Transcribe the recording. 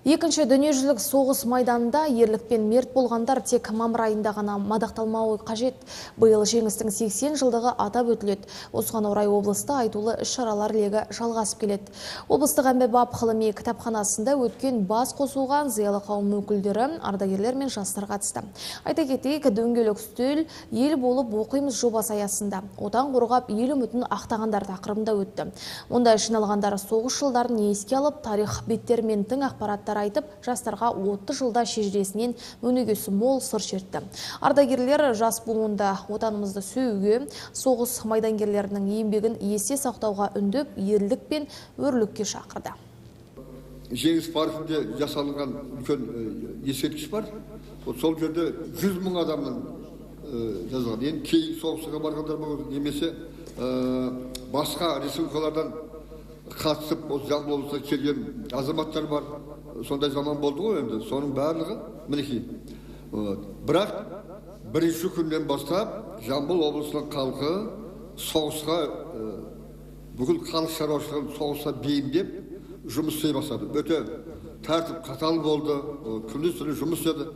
Екінші дүниежүзілік соғыс майданында ерлікпен мерт болғандар тек мамыр айында ғана мадақталмауы қажет. Биыл жеңістің 80 жылдығы атап өтіледі. Осыған орай облыста айтулы іс-шаралар легі жалғасып келеді. Облыстық әмбебап ғылыми кітапханасында өткен бас қосуға зиялы қауым өкілдері, ардагерлер мен жастар қатысты. Айта кетейік, дөңгелек үстел ел болып оқимыз жобасы аясында отан қорғап ел үмітін ақтағандар тақырыбында өтті. Онда жиналғандар соғыс жылдарын еске алып, тарих беттерімен тың ақпараттар айтып, жастарға 30 жылда шежіресінен өнегесі мол сыр шертті. Ардагерлер жас буынды отанымызды сүюге, соғыс майдангерлерінің еңбегін есте сақтауға үндеп, ерлік пен өрлікке шақырды. Жеңіс паркінде жасалынған үлкен ескерткіш бар. Сол жерде 100 мың адамның жазылған. Енді кейін соғысқа барғандар немесе басқа республикалардан қатысып, жамбыл облысына келген азаматтар бар. Сондай заман болды ғой енді. Соның барлығы мінекей. Бірақ бірінші күннен бастап жамбыл облысының халқы соғысқа, бүкіл халық шаруашылығын соғысқа бейімдеп жұмыс істей бастады. Өте тәртіп қатал болды, күндіз-түні жұмыс істеді.